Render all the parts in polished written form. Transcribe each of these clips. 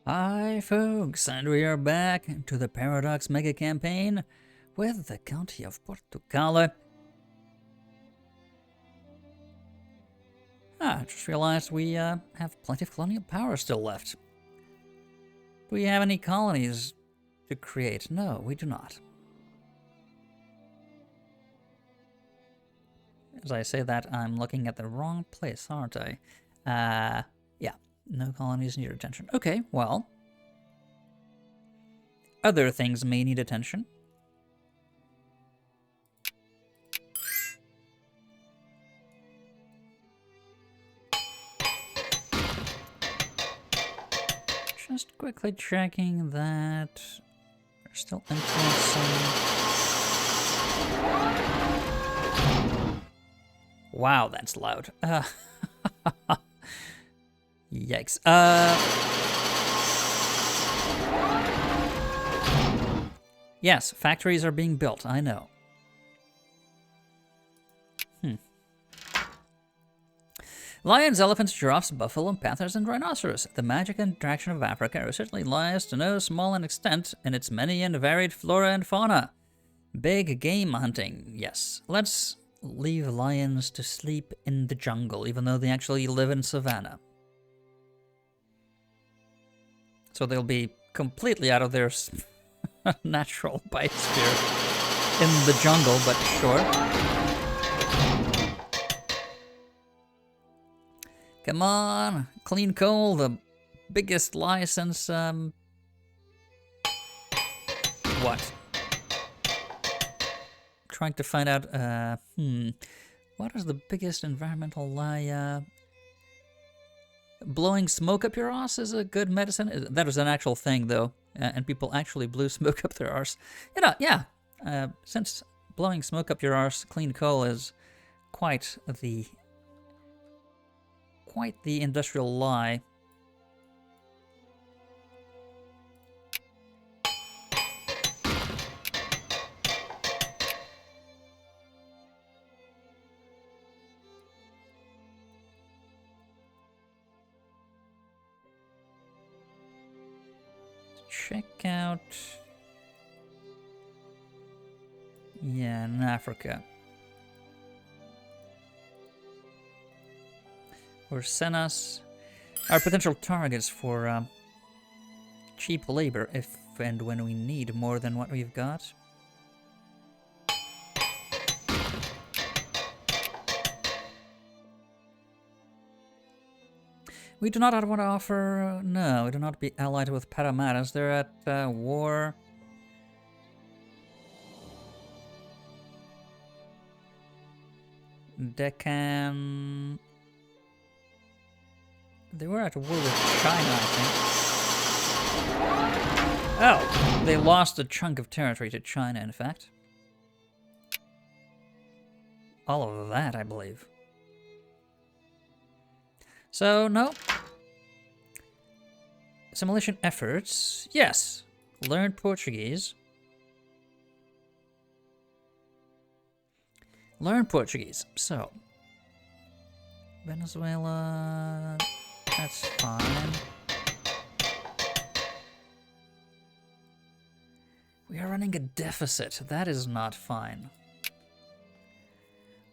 Hi folks, and we are back to the Paradox Mega Campaign with the County of Portucale. I just realized we have plenty of colonial power still left. Do we have any colonies to create? No, we do not. As I say that, I'm looking at the wrong place, aren't I? Yeah, no colonies need attention. Okay, well, other things may need attention. Just quickly checking that they're still influencing. Wow, that's loud. Yikes. Yes, factories are being built, I know. Lions, elephants, giraffes, buffalo, panthers, and rhinoceros. The magic and attraction of Africa certainly lies to no small extent in its many and varied flora and fauna. Big game hunting, yes. Let's leave lions to sleep in the jungle, even though they actually live in savannah. So they'll be completely out of their natural biosphere in the jungle, but sure. Come on, clean coal, the biggest license, what? Trying to find out, what is the biggest environmental lie, blowing smoke up your ass is a good medicine? That was an actual thing, though, and people actually blew smoke up their arse. You know, yeah, since blowing smoke up your arse, clean coal is quite the industrial lie. Check out... yeah, in Africa. Or send us our potential targets for cheap labor if and when we need more than what we've got. We do not want to offer... no, we do not be allied with Paramaras. They're at war. Deccan... they were at war with China, I think. Oh, they lost a chunk of territory to China, in fact. All of that, I believe. So, no. Assimilation efforts. Yes. Learn Portuguese. Learn Portuguese. So, Venezuela... that's fine. We are running a deficit. That is not fine.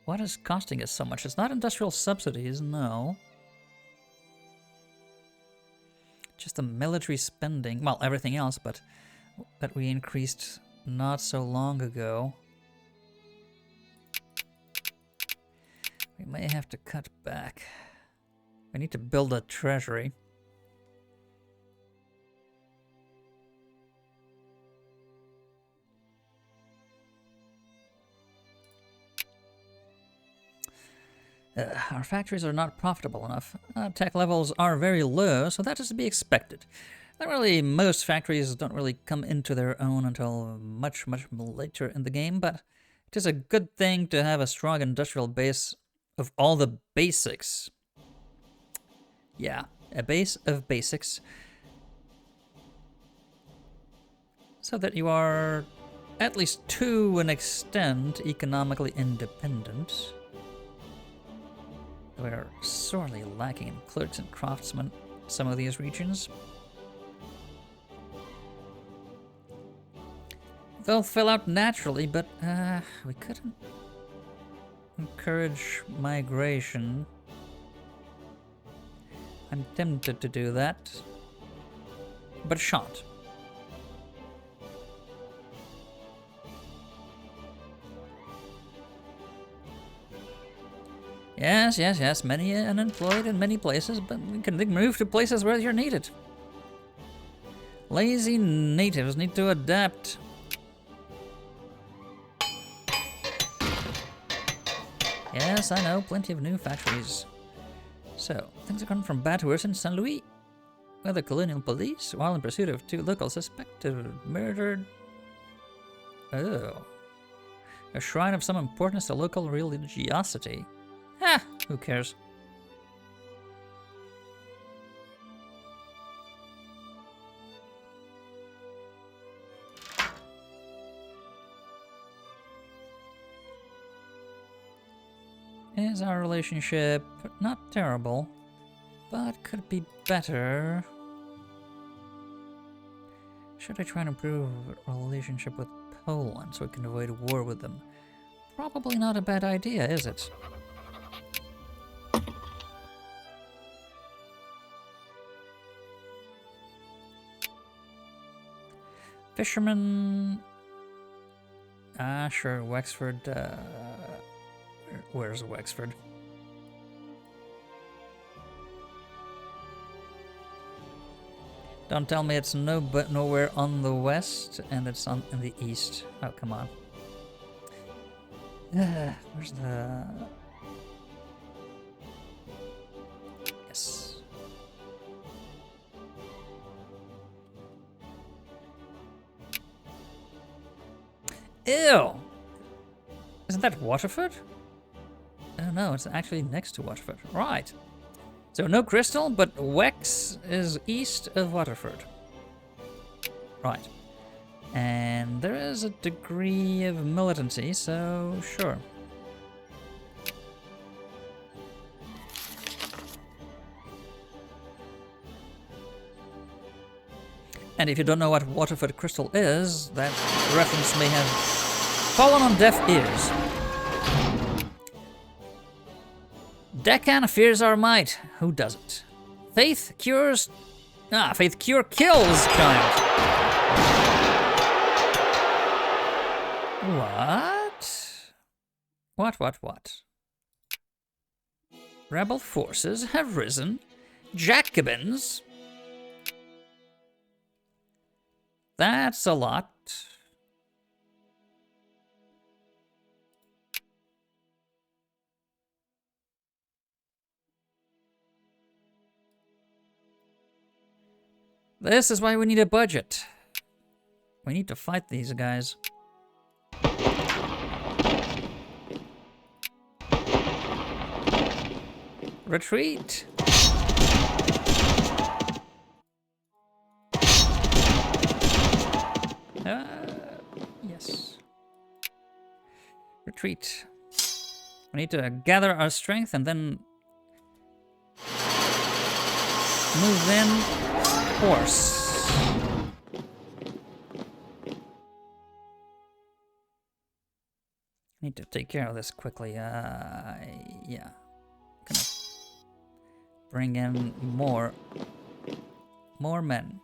What is costing us so much? It's not industrial subsidies, no. Just the military spending. Well, everything else, but that we increased not so long ago. We may have to cut back. We need to build a treasury. Our factories are not profitable enough. Tech levels are very low, so that is to be expected. Not really, most factories don't really come into their own until much later in the game, but it is a good thing to have a strong industrial base of all the basics. Yeah, a base of basics. So that you are, at least to an extent, economically independent. We are sorely lacking in clerks and craftsmen in some of these regions. They'll fill out naturally, but we couldn't encourage migration. I'm tempted to do that, but shan't. Yes. Many unemployed in many places, but we can move to places where you're needed. Lazy natives need to adapt. Yes, I know, plenty of new factories. So, things are coming from bad to worse in St. Louis, where the colonial police, while in pursuit of 2 local suspected murdered... Oh. A shrine of some importance to local religiosity. Ah, who cares? Is our relationship not terrible, but could be better? Should I try and improve our relationship with Poland so we can avoid war with them? Probably not a bad idea, is it? Fisherman... Ah, sure, Wexford, where's Wexford? Don't tell me it's nowhere on the west and it's in the east. Oh, come on. Where's the... Yes. Ew! Isn't that Waterford? Oh no, it's actually next to Waterford. Right. So no Crystal, but Wex is east of Waterford. Right. And there is a degree of militancy, so sure. And if you don't know what Waterford Crystal is, that reference may have fallen on deaf ears. Deccan fears our might. Who doesn't? Faith cures... Ah, faith cure kills, child. What? Rebel forces have risen. Jacobins... That's a lot. This is why we need a budget. We need to fight these guys. Retreat. Yes. Retreat. We need to gather our strength and then move in horse. Need to take care of this quickly. Yeah. Gonna bring in more men.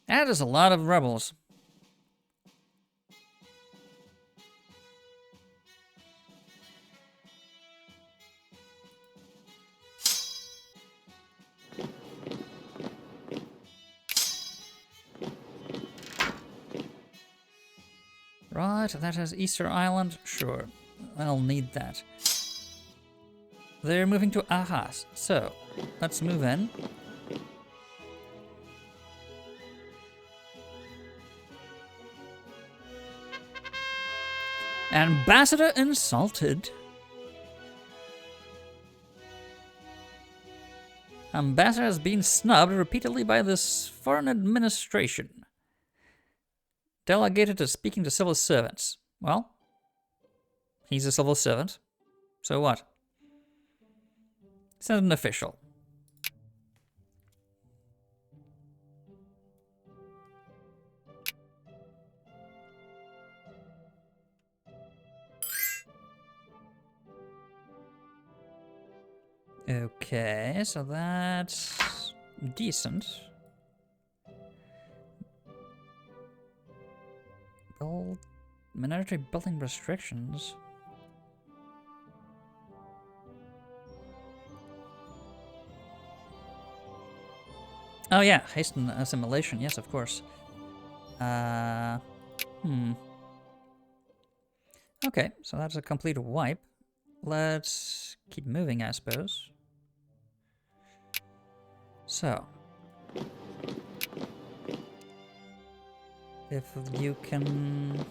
That is a lot of rebels. Right, that has Easter Island. Sure, I'll need that. They're moving to Ahas, so let's move in. Ambassador insulted. Ambassador has been snubbed repeatedly by this foreign administration. Delegated to speaking to civil servants. Well, he's a civil servant. So what? It's not an official. Okay, so that's decent. Build mandatory building restrictions. Oh yeah, hasten assimilation. Yes, of course. Okay, so that's a complete wipe. Let's keep moving, I suppose. So, if you can...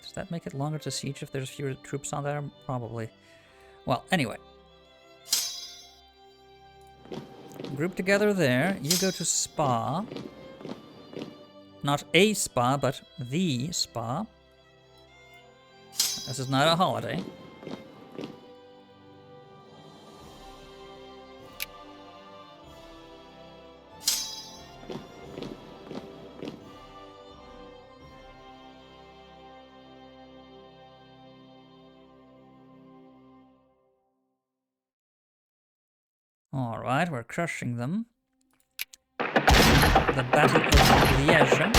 Does that make it longer to siege if there's fewer troops on there? Probably. Well, anyway. Group together there. You go to Spa. Not a spa, but the spa. This is not a holiday. Alright, we're crushing them. The Battle of Liège.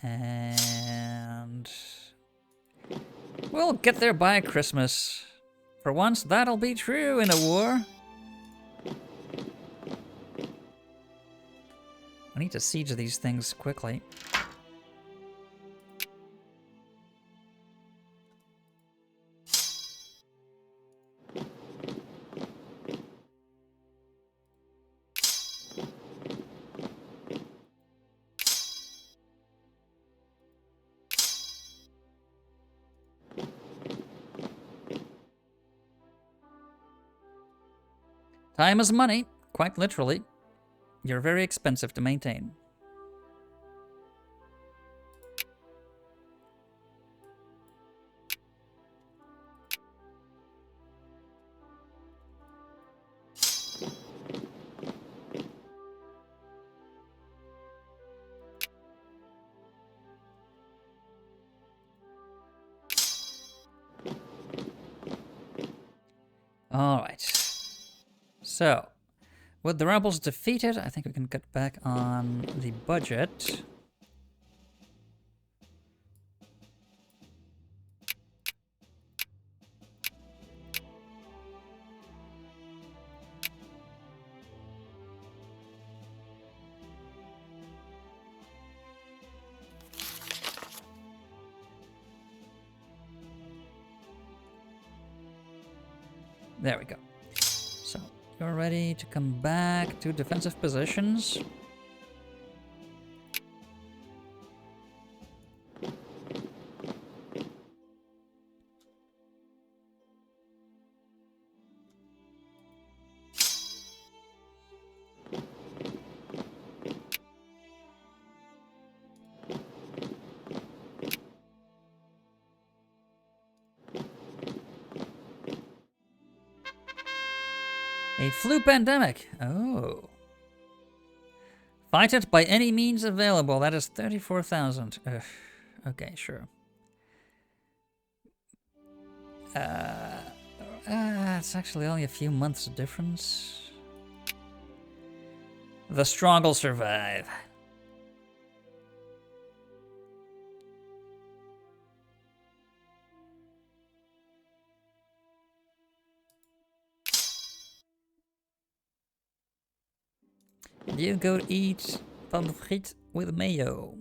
And we'll get there by Christmas. For once, that'll be true in a war. I need to siege these things quickly. Time is money, quite literally. You're very expensive to maintain. Alright. So, with the rebels defeated, I think we can get back on the budget. There we go. So, you're ready to come back to defensive positions. A flu pandemic. Oh. Fight it by any means available. That is 34,000. Okay, sure. It's actually only a few months difference. The strong will survive. You go eat pommes frites with mayo.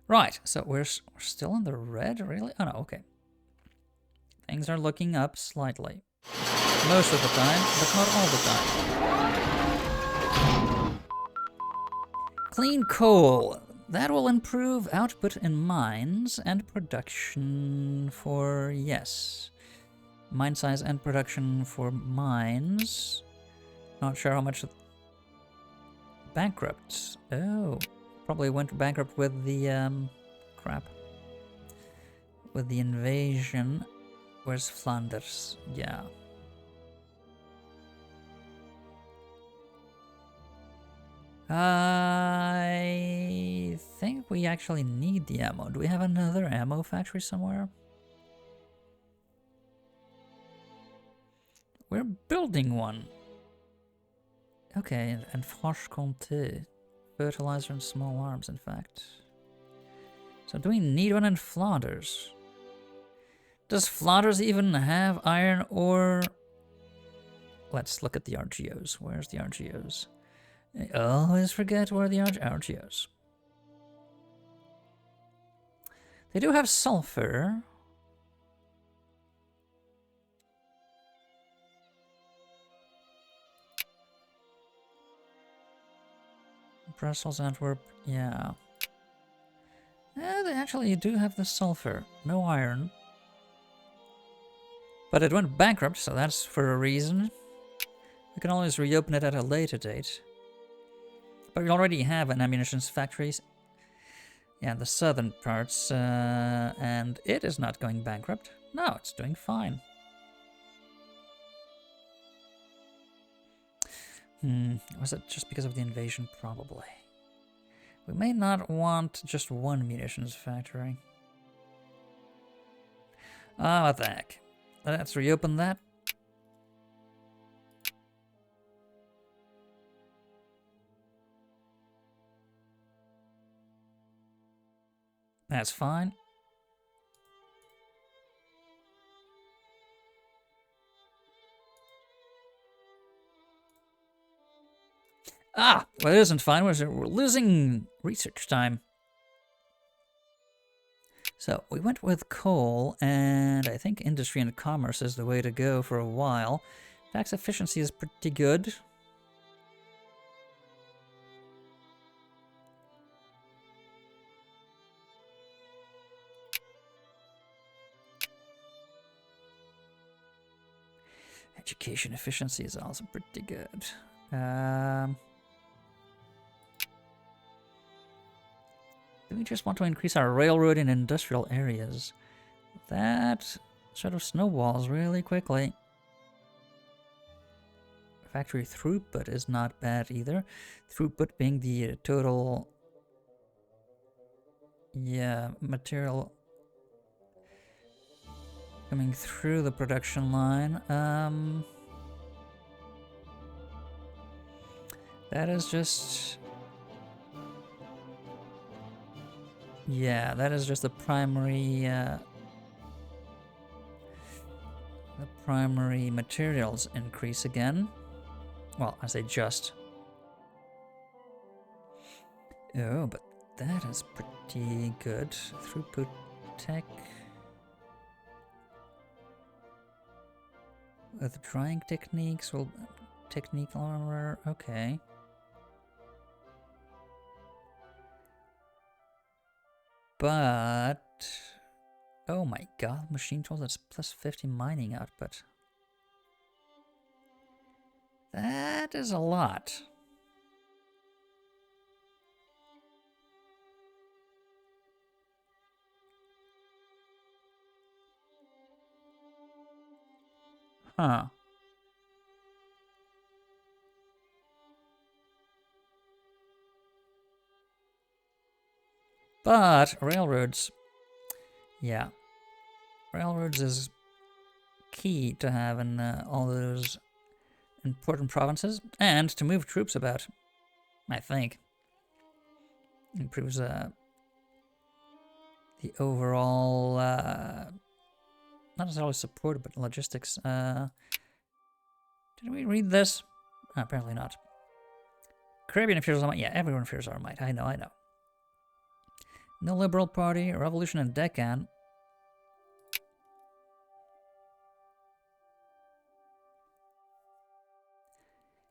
Right, so we're still in the red, really? Oh no, okay. Things are looking up slightly. Most of the time, but not all the time. Clean coal. That will improve output in mines and production for, yes. Mine size and production for mines. Not sure how much. Bankrupt. Oh, probably went bankrupt with the crap. with the invasion. Where's Flanders? Yeah. I think we actually need the ammo. Do we have another ammo factory somewhere? We're building one. Okay, and Franche-Comté. Fertilizer and small arms, in fact. So do we need one in Flanders? Does Flanders even have iron ore? Let's look at the RGOs. Where's the RGOs? I always forget where the RGOs. They do have sulfur. Brussels, Antwerp, yeah. Yeah, they actually do have the sulfur. No iron. But it went bankrupt, so that's for a reason. We can always reopen it at a later date. But we already have an ammunition factory. Yeah, the southern parts, and it is not going bankrupt. No, it's doing fine. Was it just because of the invasion? Probably. We may not want just one munitions factory. Ah, what the heck. Let's reopen that. That's fine. Ah, well, it isn't fine. We're losing research time. So we went with coal, and I think industry and commerce is the way to go for a while. Tax efficiency is pretty good. Education efficiency is also pretty good. Do we just want to increase our railroad in industrial areas? That sort of snowballs really quickly. Factory throughput is not bad either. Throughput being the total, material coming through the production line. That is just... Yeah, that is just the primary materials increase again. Well, I say just. Oh, but that is pretty good. Throughput tech. With drying techniques, well, technique armor, okay. But, oh my god, machine tools, that's plus 50 mining output. That is a lot. Huh. But railroads, yeah, railroads is key to have in all those important provinces, and to move troops about, I think. Improves the overall, not necessarily support, but logistics. Did we read this? Apparently not. Caribbean fears our might. Yeah, everyone fears our might. I know. No Liberal Party, revolution in Deccan.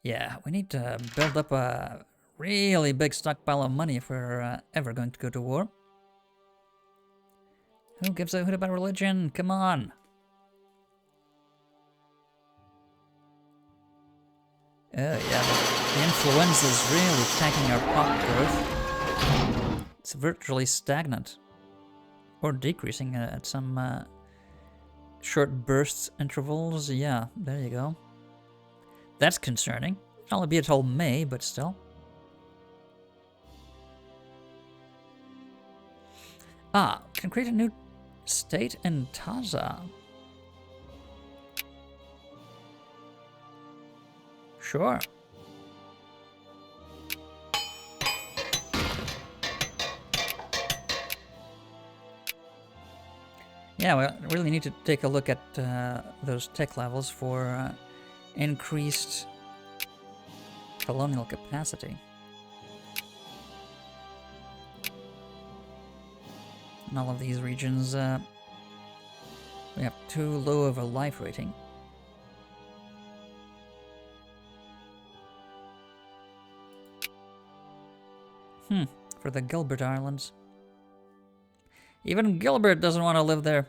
Yeah, we need to build up a really big stockpile of money if we're ever going to go to war. Who gives a hoot about religion? Come on! Oh yeah, the influenza is really tanking our pop growth. It's virtually stagnant. Or decreasing at some short bursts intervals. Yeah, there you go. That's concerning. It'll only be until May, but still. Ah, can create a new state in Taza. Sure. Yeah, we really need to take a look at those tech levels for increased colonial capacity. In all of these regions, we have too low of a life rating. For the Gilbert Islands. Even Gilbert doesn't want to live there.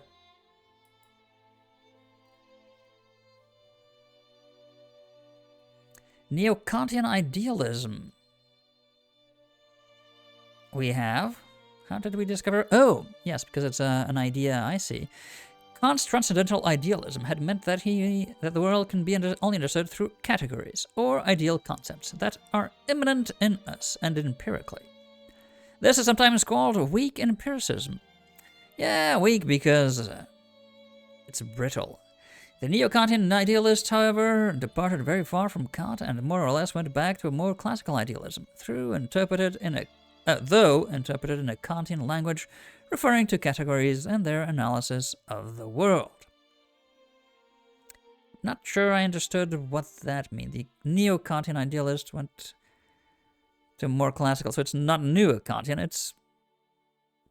Neo-Kantian idealism. We have. How did we discover? Oh, yes, because it's an idea I see. Kant's transcendental idealism had meant that the world can be only understood through categories, or ideal concepts, that are immanent in us and empirically. This is sometimes called weak empiricism. Yeah, weak because it's brittle. The Neo-Kantian idealists, however, departed very far from Kant and more or less went back to a more classical idealism, though interpreted in a Kantian language, referring to categories and their analysis of the world. Not sure I understood what that means. The Neo-Kantian idealist went to more classical, so it's not Neo-Kantian, it's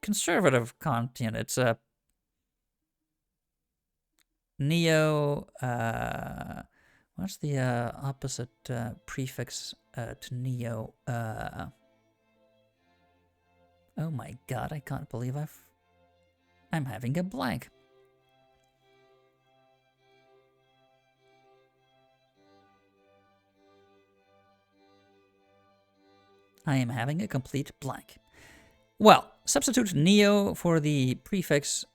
conservative Kantian. It's a Neo, what's the opposite prefix to Neo? Oh my god, I can't believe I'm having a blank. I am having a complete blank. Well, substitute Neo for the prefix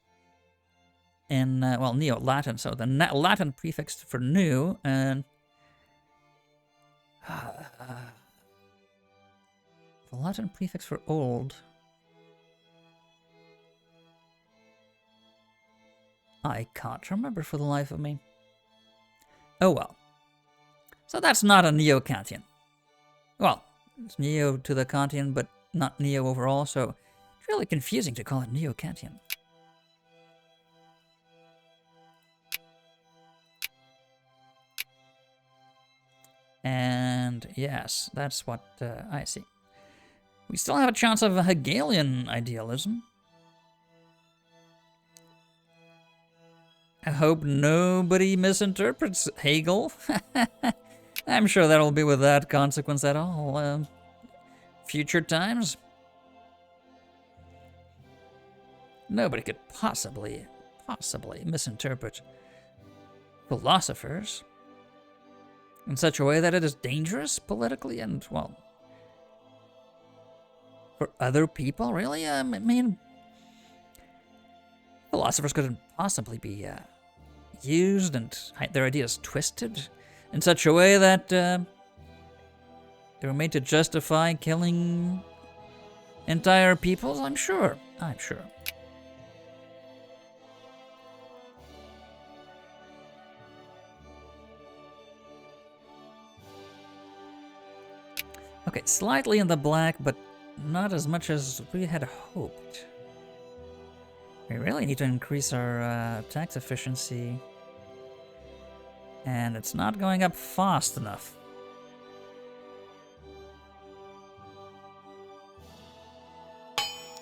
in, well, Neo-Latin, so the Latin prefix for new, and the Latin prefix for old. I can't remember for the life of me. Oh well. So that's not a Neo-Kantian. Well, it's Neo to the Kantian, but not Neo overall, so it's really confusing to call it Neo-Kantian. And yes, that's what I see. We still have a chance of a Hegelian idealism. I hope nobody misinterprets Hegel. I'm sure that'll be without consequence at all. Future times. Nobody could possibly misinterpret philosophers in such a way that it is dangerous politically and, well, for other people, really? I mean, philosophers couldn't possibly be used and their ideas twisted in such a way that they were made to justify killing entire peoples, I'm sure. Okay, slightly in the black, but not as much as we had hoped. We really need to increase our tax efficiency. And it's not going up fast enough.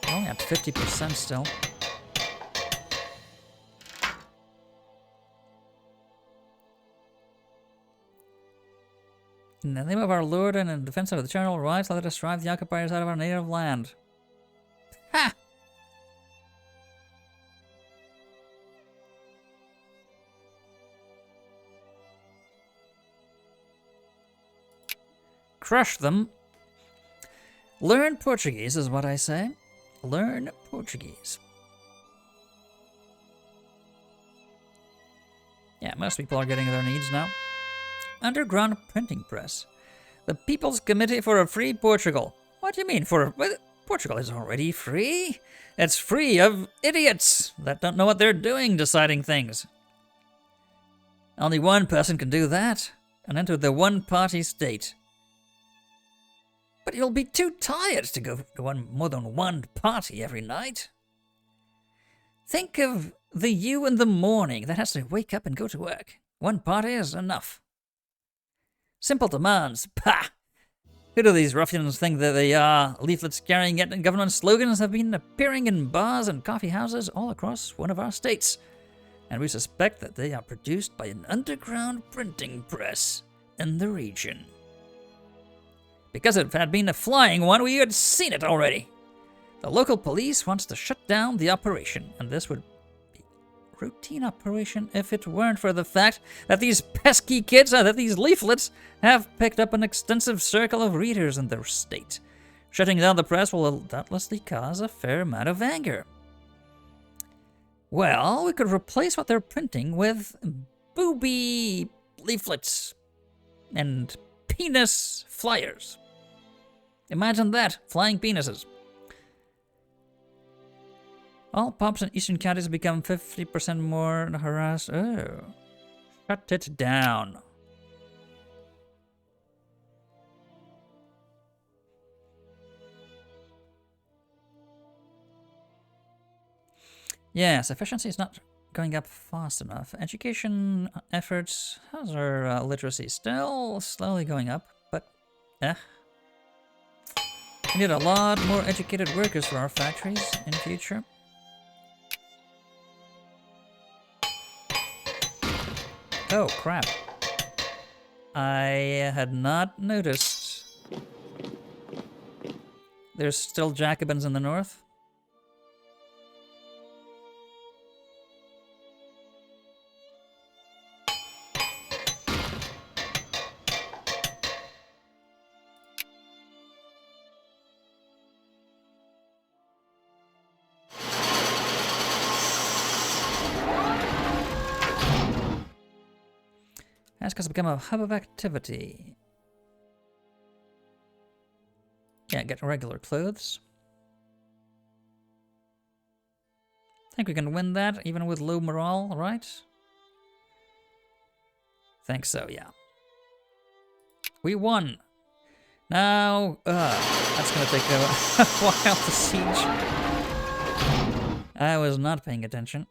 Only at 50% still. In the name of our Lord and in defense of the eternal rights, let us drive the occupiers out of our native land. Ha! Crush them. Learn Portuguese is what I say. Learn Portuguese. Yeah, most people are getting their needs now. Underground printing press. The People's Committee for a Free Portugal. What do you mean for... Portugal is already free? It's free of idiots that don't know what they're doing deciding things. Only one person can do that and enter the one-party state. But you'll be too tired to go to more than one party every night. Think of the you in the morning that has to wake up and go to work. One party is enough. Simple demands. Pah! Who do these ruffians think that they are? Leaflets carrying government slogans have been appearing in bars and coffee houses all across one of our states. And we suspect that they are produced by an underground printing press in the region. Because if it had been a flying one, we had seen it already. The local police wants to shut down the operation, and this would be a routine operation if it weren't for the fact that these pesky kids, that these leaflets, have picked up an extensive circle of readers in their state. Shutting down the press will doubtlessly cause a fair amount of anger. Well, we could replace what they're printing with booby leaflets and penis flyers. Imagine that, flying penises. All pups in eastern counties become 50% more harassed. Oh, shut it down. Yes, efficiency is not going up fast enough. Education efforts, how's our literacy? Still slowly going up, but we need a lot more educated workers for our factories in the future. Oh, crap. I had not noticed. There's still Jacobins in the north. Ask us to become a hub of activity. Yeah, get regular clothes. Think we can win that, even with low morale, right? Think so, yeah. We won! Now, that's gonna take a while to siege. I was not paying attention.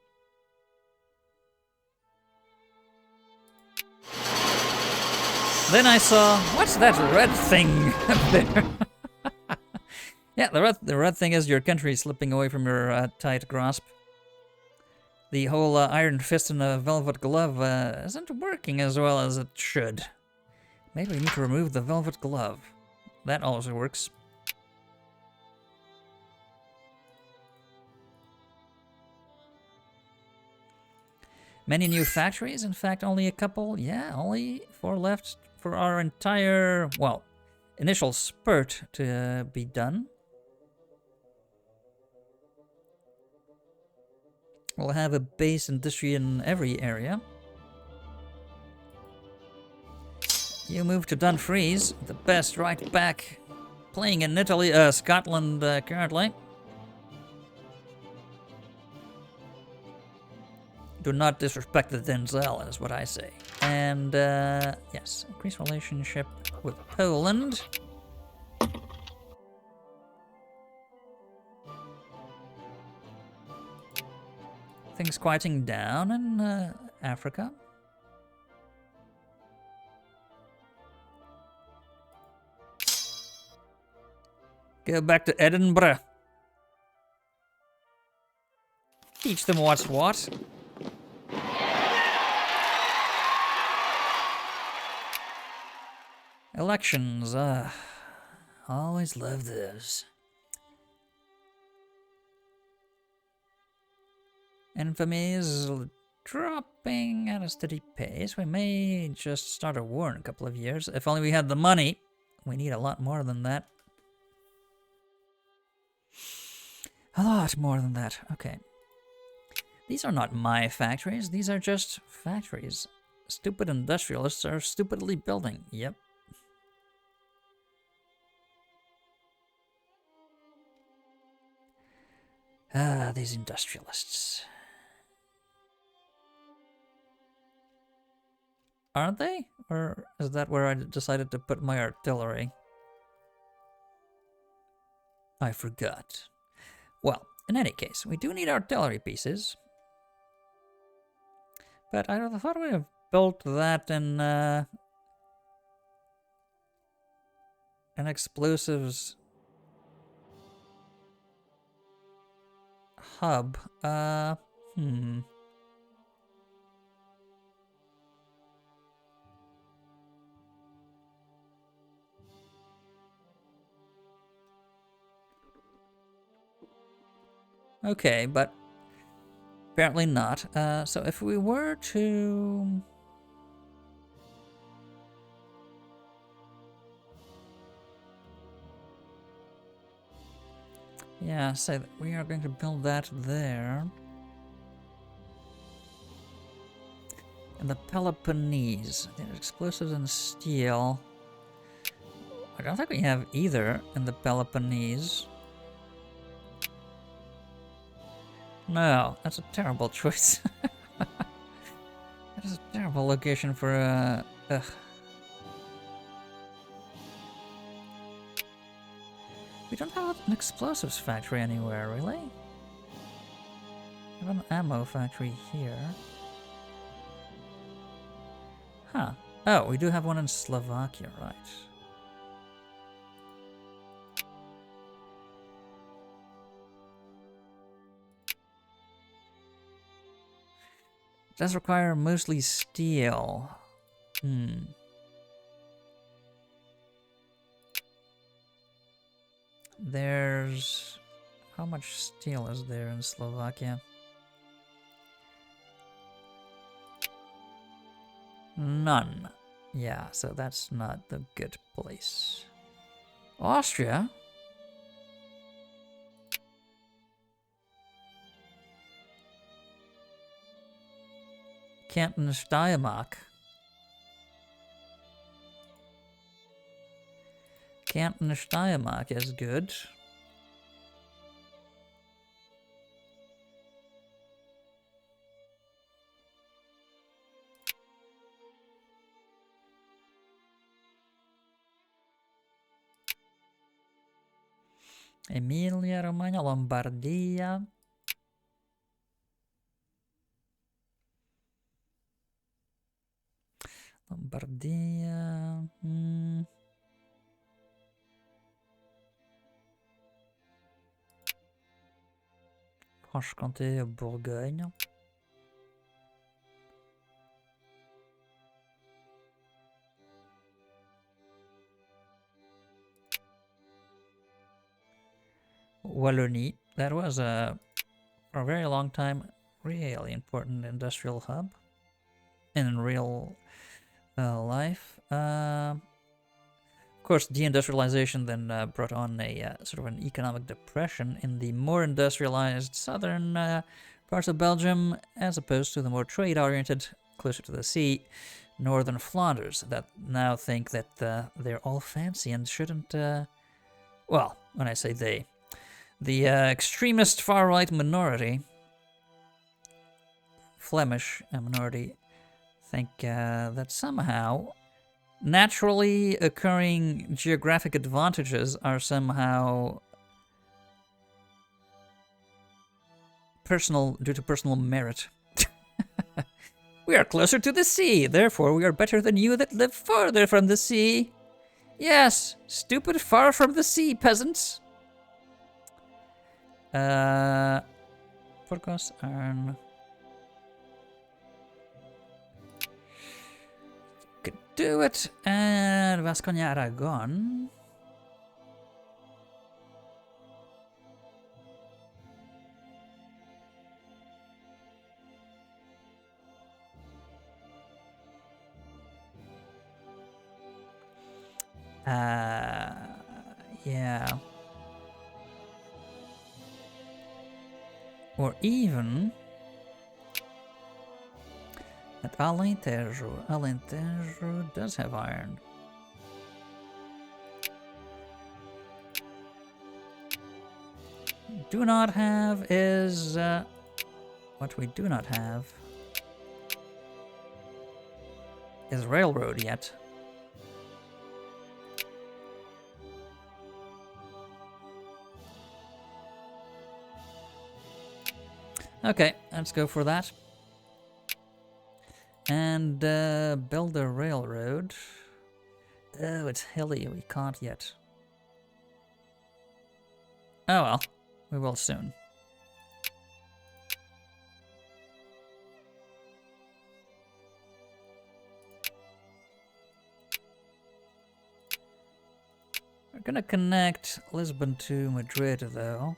Then I saw, what's that red thing up there? Yeah, the red thing is your country slipping away from your tight grasp. The whole iron fist and a velvet glove isn't working as well as it should. Maybe we need to remove the velvet glove. That also works. Many new factories, in fact only a couple. Yeah, only 4 left for our entire, well, initial spurt to be done. We'll have a base industry in every area. You move to Dumfries, the best right back, playing in Italy, Scotland currently. Do not disrespect the Denzel, is what I say. And, yes, increase relationship with Poland. Things quieting down in Africa. Go back to Edinburgh. Teach them what's what. Elections, always love those. Infamy is dropping at a steady pace. We may just start a war in a couple of years. If only we had the money. We need a lot more than that. A lot more than that. Okay. These are not my factories, these are just factories. Stupid industrialists are stupidly building. Yep. Ah, these industrialists. Aren't they? Or is that where I decided to put my artillery? I forgot. Well, in any case, we do need artillery pieces. But I thought we have built that in an explosives hub. Okay, but apparently not. So if we were to... Yeah, say that we are going to build that there. And the Peloponnese. The explosives and steel. I don't think we have either in the Peloponnese. No, that's a terrible choice. That is a terrible location for ugh. We don't have an explosives factory anywhere, really. We have an ammo factory here. Huh. Oh, we do have one in Slovakia, right. It does require mostly steel. There's... How much steel is there in Slovakia? None. Yeah, so that's not the good place. Austria? Canton Steiermark. Canton Steiermark is good. Emilia Romagna, Lombardia. Lombardia. Franche-Comté, Bourgogne. Wallonie. That was for a very long time really important industrial hub in real life. Of course, deindustrialization then brought on a sort of an economic depression in the more industrialized southern parts of Belgium, as opposed to the more trade-oriented, closer to the sea, northern Flanders, that now think that they're all fancy and shouldn't... well, when I say they, the extremist far-right minority, Flemish minority, think that somehow naturally occurring geographic advantages are somehow personal, due to personal merit. We are closer to the sea, therefore we are better than you that live farther from the sea. Yes, stupid far from the sea, peasants. Burgos and... Could do it. And Vasconia Aragon. Yeah. Or even At Alentejo. Alentejo does have iron. Do not have is... what we do not have is railroad yet. Okay, let's go for that. And build a railroad. Oh, it's hilly. We can't yet. Oh well, we will soon. We're gonna connect Lisbon to Madrid, though.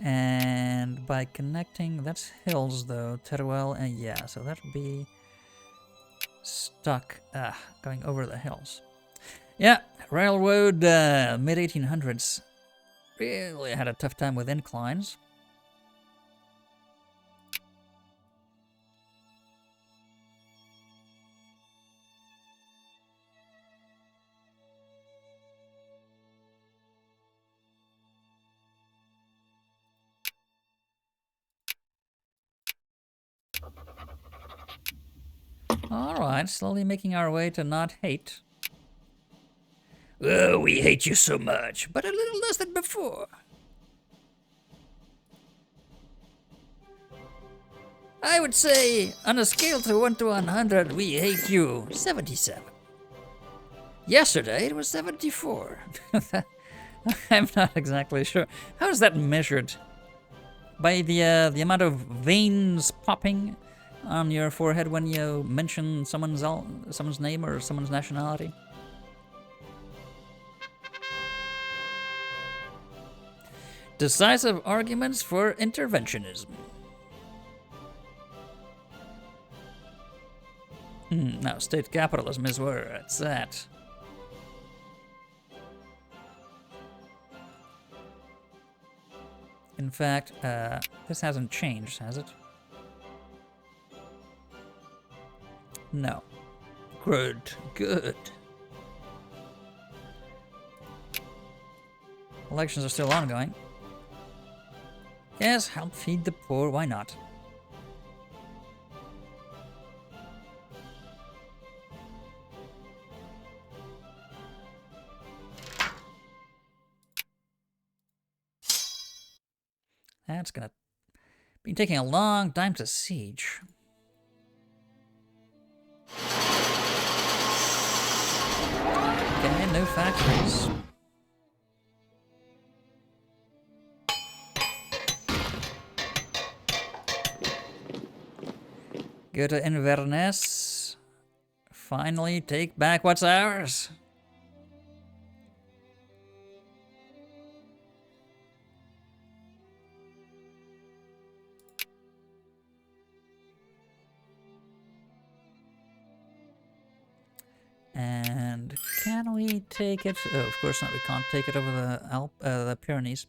And by connecting, that's hills though, Teruel, and yeah, so that would be stuck going over the hills. Yeah, railroad, mid-1800s. Really had a tough time with inclines. Alright, slowly making our way to not hate. Oh, we hate you so much, but a little less than before. I would say, on a scale to 1 to 100, we hate you 77. Yesterday it was 74. I'm not exactly sure. How is that measured? By the amount of veins popping on your forehead when you mention someone's name or someone's nationality? Decisive arguments for interventionism. No, state capitalism is where it's at. In fact, this hasn't changed, has it? No. Good, good. Elections are still ongoing. Yes, help feed the poor, why not? That's gonna be taking a long time to siege. Okay, no factories. Go to Inverness. Finally take back what's ours. And can we take it? Oh, of course not. We can't take it over the Pyrenees.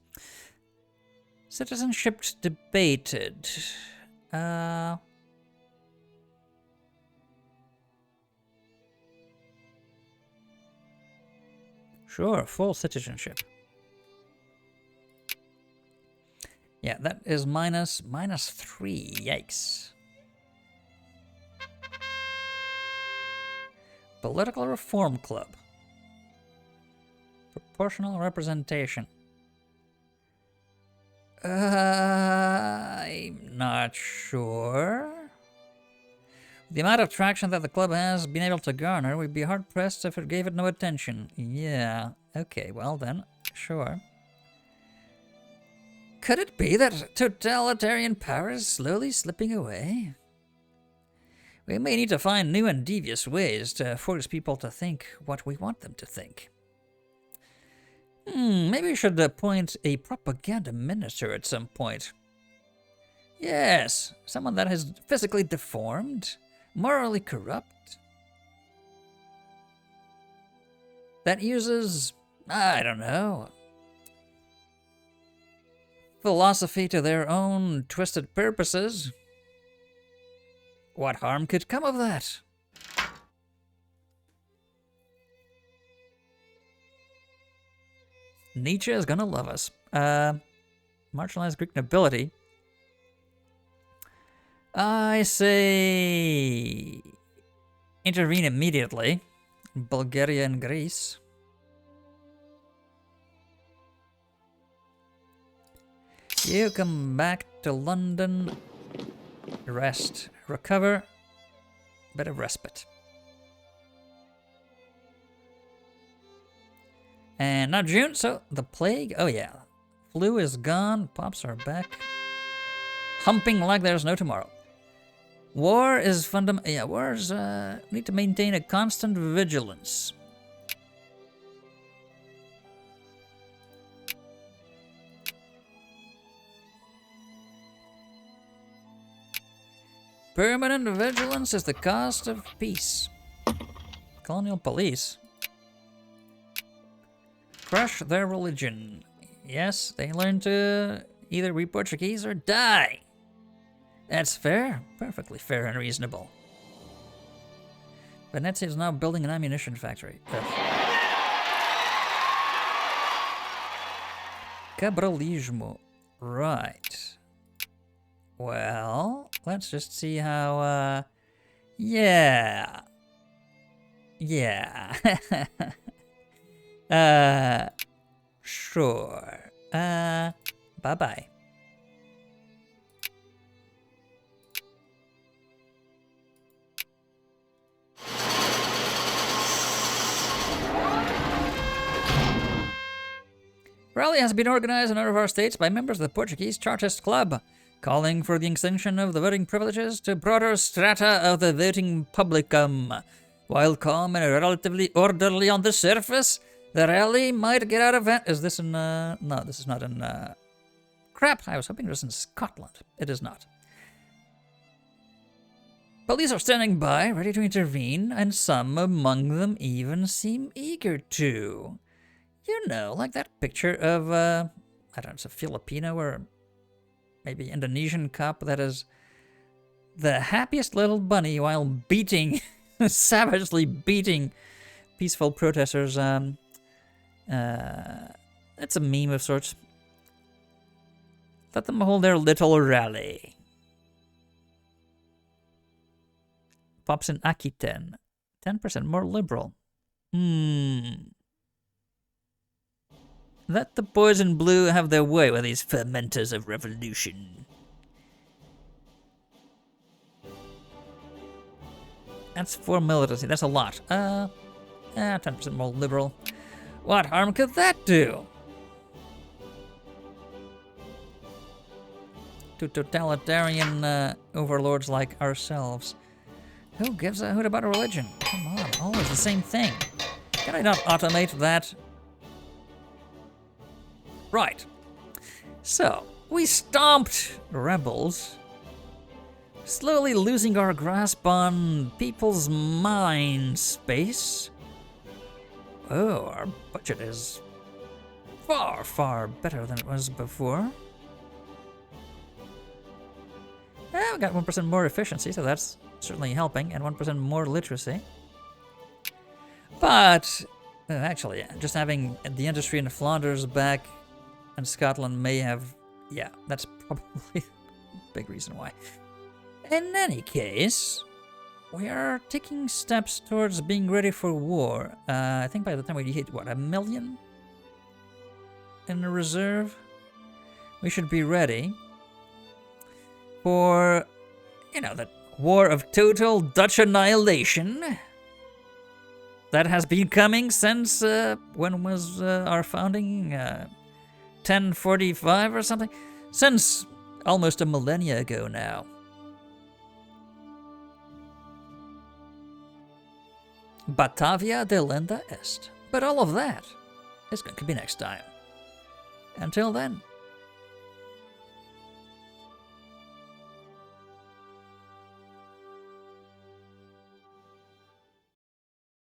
Citizenship debated. Sure, full citizenship. Yeah, that is minus 3. Yikes. Political Reform Club. Proportional representation. I'm not sure. The amount of traction that the club has been able to garner, we'd be hard-pressed if it gave it no attention. Yeah, okay, well then, sure. Could it be that totalitarian power is slowly slipping away? We may need to find new and devious ways to force people to think what we want them to think. Maybe we should appoint a propaganda minister at some point. Yes, someone that is physically deformed, morally corrupt, that uses, I don't know, philosophy to their own twisted purposes. What harm could come of that? Nietzsche is gonna love us. Marginalized Greek nobility. I say intervene immediately. Bulgaria and Greece. You come back to London. Rest. Recover. Bit of respite. And not June, so the plague. Oh yeah. Flu is gone. Pops are back. Humping like there's no tomorrow. War is fundamental. Yeah, wars need to maintain a constant vigilance. Permanent vigilance is the cost of peace. Colonial police. Crush their religion. Yes, they learn to either be Portuguese or die. That's fair. Perfectly fair and reasonable. Venezia is now building an ammunition factory. Cabralismo. Right. Well, let's just see how, yeah. Yeah. Sure. Bye-bye. Rally has been organized in all of our states by members of the Portuguese Chartist Club, calling for the extension of the voting privileges to broader strata of the voting publicum. While calm and relatively orderly on the surface, the rally might get out of hand. Is this in, no, this is not in, crap, I was hoping it was in Scotland. It is not. Police are standing by, ready to intervene, and some among them even seem eager to. You know, like that picture of, I don't know, it's a Filipino or maybe Indonesian cop that is the happiest little bunny while beating, savagely beating peaceful protesters. It's a meme of sorts. Let them hold their little rally. Pops in Aquitaine. 10% more liberal. Let the boys in blue have their way with these fermenters of revolution. That's 4 militancy. That's a lot. 10% more liberal. What harm could that do? To totalitarian overlords like ourselves. Who gives a hoot about a religion? Come on, always the same thing. Can I not automate that? Right. So, we stomped rebels, slowly losing our grasp on people's mind space. Oh, our budget is far, far better than it was before. Yeah, we got 1% more efficiency, so that's certainly helping, and 1% more literacy. But, actually, just having the industry in Flanders back and Scotland may have, yeah, that's probably a big reason why. In any case, we are taking steps towards being ready for war. I think by the time we hit, what, 1 million in the reserve? We should be ready for, you know, that war of total Dutch annihilation that has been coming since, when was our founding? 1045 or something? Since almost a millennia ago now. Batavia delenda est. But all of that is going to be next time. Until then.